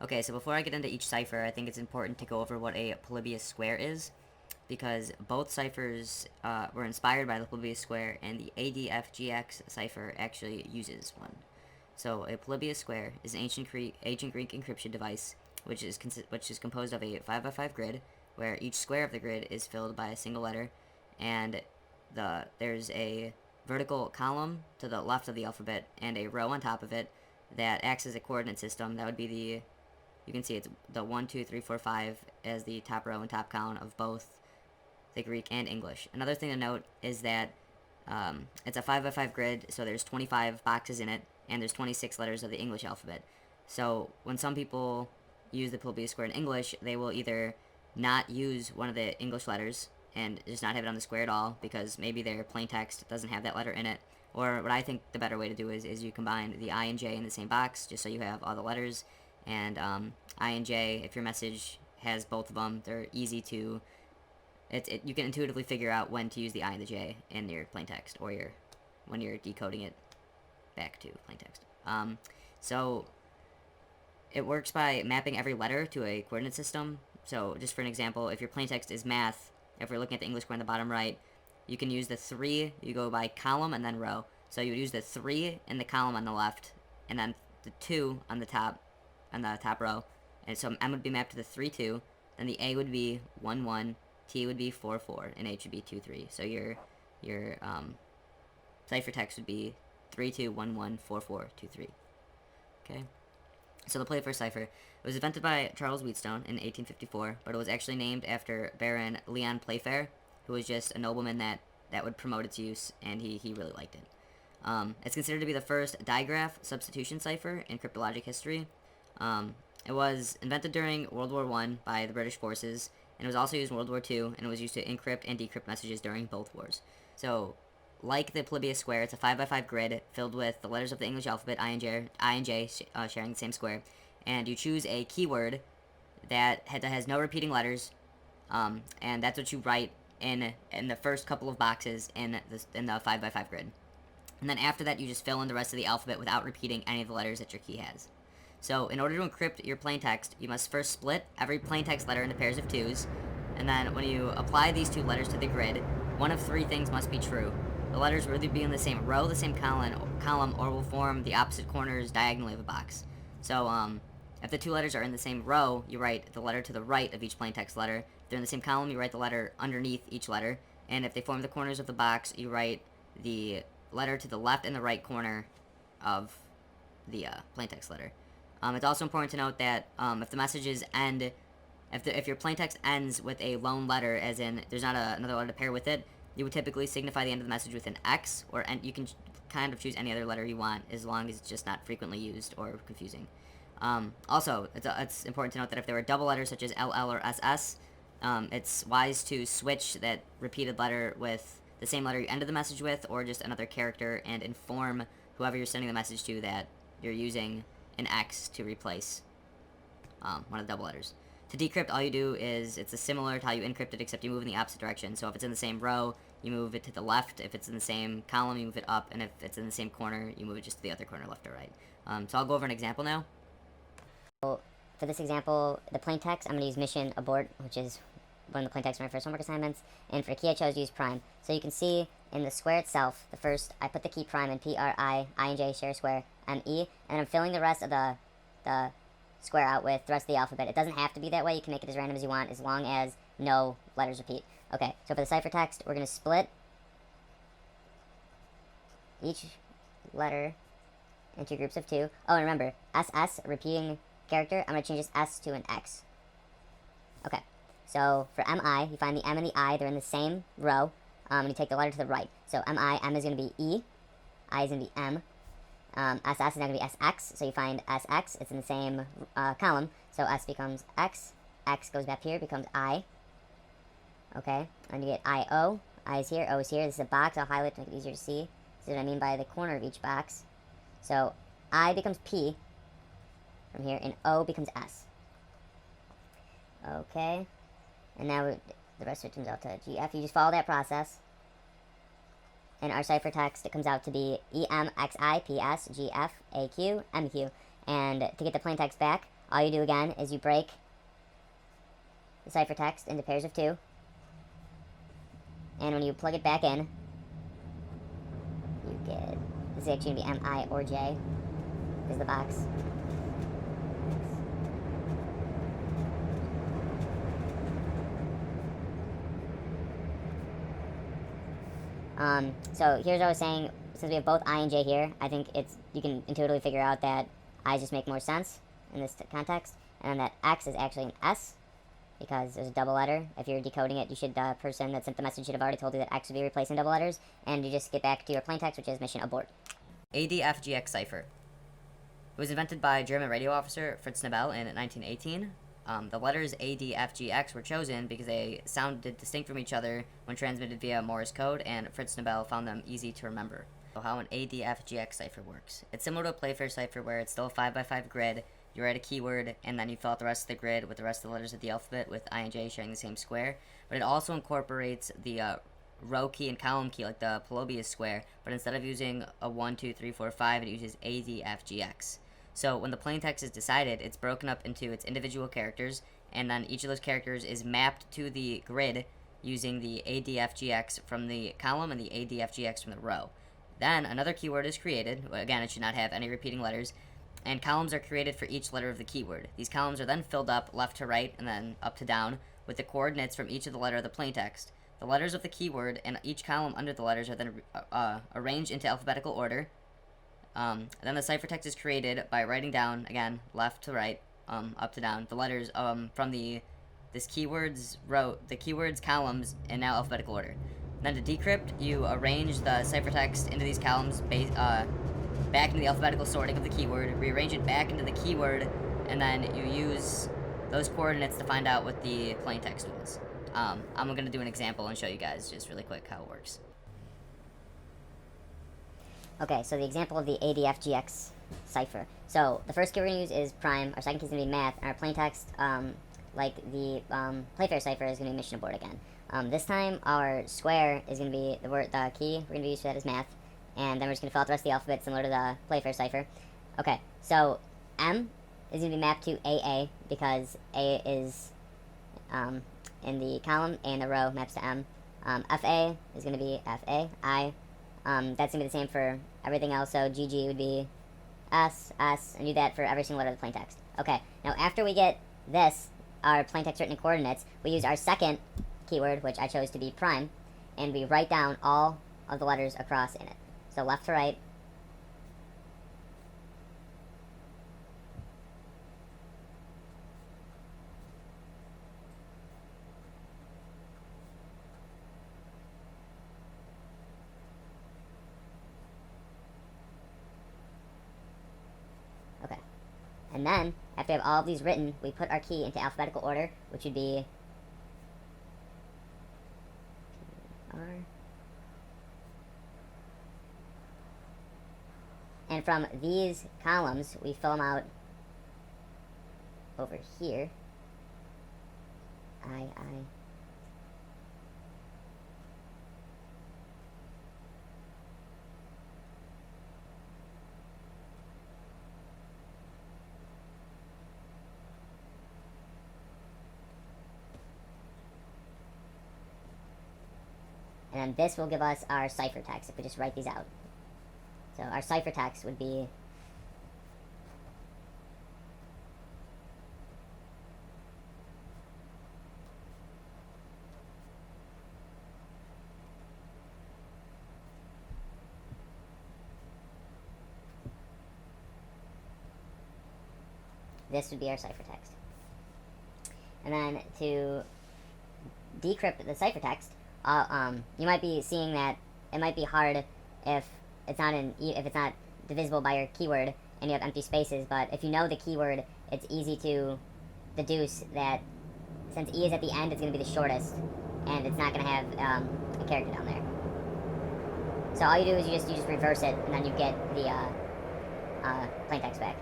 Okay, so before I get into each cipher, I think it's important to go over what a Polybius square is, because both ciphers were inspired by the Polybius square, and the ADFGX cipher actually uses one. So a Polybius square is an ancient Greek encryption device, which is composed of a 5x5 grid, where each square of the grid is filled by a single letter, and there's a vertical column to the left of the alphabet and a row on top of it that acts as a coordinate system. That would be you can see it's the 1, 2, 3, 4, 5 as the top row and top column of both the Greek and English. Another thing to note is that it's a 5x5 grid, so there's 25 boxes in it, and there's 26 letters of the English alphabet. So when some people use the Polybius square in English, they will either not use one of the English letters and just not have it on the square at all, because maybe their plain text doesn't have that letter in it. Or what I think the better way to do is you combine the I and J in the same box, just so you have all the letters. And I and J, if your message has both of them, they're easy to... you can intuitively figure out when to use the I and the J in your plain text, or when you're decoding it back to plain text. So it works by mapping every letter to a coordinate system. So just for an example, if your plain text is math, if we're looking at the English square on the bottom right, you can use the 3, you go by column and then row. So you would use the 3 in the column on the left, and then the 2 on the top row. And so M would be mapped to the 3, 2, then the A would be 1, 1, T would be 4, 4, and H would be 2, 3. So your ciphertext would be 3, 2, 1, 1, 4, 4, 2, 3. Okay? So the Playfair cipher, it was invented by Charles Wheatstone in 1854, but it was actually named after Baron Leon Playfair, who was just a nobleman that would promote its use, and he really liked it. It's considered to be the first digraph substitution cipher in cryptologic history. It was invented during World War I by the British forces, and it was also used in World War II, and it was used to encrypt and decrypt messages during both wars. So, like the Polybius square, it's a 5x5 grid filled with the letters of the English alphabet, I and J sharing the same square, and you choose a keyword that has no repeating letters, and that's what you write in the first couple of boxes in the 5x5 grid. And then after that, you just fill in the rest of the alphabet without repeating any of the letters that your key has. So in order to encrypt your plaintext, you must first split every plaintext letter into pairs of 2s, and then when you apply these 2 letters to the grid, one of 3 things must be true. The letters will either be in the same row, the same column, or will form the opposite corners diagonally of a box. So if the 2 letters are in the same row, you write the letter to the right of each plaintext letter. If they're in the same column, you write the letter underneath each letter. And if they form the corners of the box, you write the letter to the left and the right corner of the plaintext letter. It's also important to note that if the messages end, if your plaintext ends with a lone letter, as in there's not another letter to pair with it, you would typically signify the end of the message with an X, and you can kind of choose any other letter you want, as long as it's just not frequently used or confusing. Also, it's important to note that if there were double letters such as LL or SS, it's wise to switch that repeated letter with the same letter you ended the message with, or just another character, and inform whoever you're sending the message to that you're using an X to replace one of the double letters. To decrypt, all you do is, it's similar to how you encrypt it, except you move in the opposite direction. So if it's in the same row, you move it to the left. If it's in the same column, you move it up. And if it's in the same corner, you move it just to the other corner, left or right. So I'll go over an example now. For this example, the plaintext, I'm going to use mission abort, which is one of the plaintext for my first homework assignments. And for key, I chose to use prime. So you can see in the square itself, the first, I put the key prime in I and J, share square, ME, and I'm filling the rest of the square out with the rest of the alphabet. It doesn't have to be that way. You can make it as random as you want, as long as no letters repeat. Okay, so for the ciphertext, we're going to split each letter into groups of 2. Oh, and remember, SS, repeating character, I'm going to change this S to an X. Okay, so for MI, you find the M and the I, they're in the same row, and you take the letter to the right. So MI, M is going to be E, I is going to be M, SS is now going to be SX, so you find SX, it's in the same column, so S becomes X, X goes back here, becomes I, okay, and you get IO, I is here, O is here, this is a box, I'll highlight to make it easier to see. See what I mean by the corner of each box. So I becomes P from here, and O becomes S. Okay, and now the rest of it turns out to GF. You just follow that process, and our ciphertext, it comes out to be EMXIPSGFAQ MQ. And to get the plaintext back, all you do again is you break the ciphertext into pairs of 2. And when you plug it back in, you get, this is actually going to be MI or J, is the box. So here's what I was saying, since we have both I and J here, I think you can intuitively figure out that I's just make more sense in this context, and then that X is actually an S, because there's a double letter. If you're decoding it, the person that sent the message should have already told you that X would be replacing double letters, and you just get back to your plaintext, which is mission abort. ADFGX cipher. It was invented by German radio officer Fritz Nobel in 1918. The letters ADFGX were chosen because they sounded distinct from each other when transmitted via Morse code, and Fritz Nobel found them easy to remember. So how an ADFGX cipher works. It's similar to a Playfair cipher where it's still a 5x5 grid. You write a keyword, and then you fill out the rest of the grid with the rest of the letters of the alphabet, with I and J sharing the same square. But it also incorporates the row key and column key, like the Polybius square, but instead of using a 1, 2, 3, 4, 5, it uses ADFGX. So when the plaintext is decided, it's broken up into its individual characters, and then each of those characters is mapped to the grid using the ADFGX from the column and the ADFGX from the row. Then another keyword is created. Again, it should not have any repeating letters, and columns are created for each letter of the keyword. These columns are then filled up left to right and then up to down with the coordinates from each of the letter of the plaintext. The letters of the keyword and each column under the letters are then arranged into alphabetical order. Then the ciphertext is created by writing down, again, left to right, up to down, the letters from the keywords columns in now alphabetical order. Then to decrypt, you arrange the ciphertext into these columns back into the alphabetical sorting of the keyword, rearrange it back into the keyword, and then you use those coordinates to find out what the plaintext was. I'm going to do an example and show you guys just really quick how it works. Okay, so the example of the ADFGX cipher. So the first key we're going to use is prime, our second key is going to be math, and our plaintext, like the Playfair cipher, is going to be mission abort again. This time our square is going to be the key we're going to use for that is math, and then we're just going to fill out the rest of the alphabet similar to the Playfair cipher. Okay, so M is going to be mapped to AA because A is in the column, A in the row maps to M. FA is going to be FA. That's going to be the same for everything else, so GG would be S, and do that for every single letter of the plaintext. Okay, now after we get this, our plaintext written in coordinates, we use our second keyword, which I chose to be prime, and we write down all of the letters across in it. So left to right. Okay. And then, after we have all of these written, we put our key into alphabetical order, which would be R. And from these columns, we fill them out over here. I. And this will give us our ciphertext if we just write these out. So our ciphertext would be this would be our ciphertext. And then to decrypt the ciphertext, you might be seeing that it might be hard if it's not divisible by your keyword and you have empty spaces, but if you know the keyword, it's easy to deduce that since E is at the end, it's going to be the shortest, and it's not going to have a character down there. So all you do is you just reverse it, and then you get the plaintext back.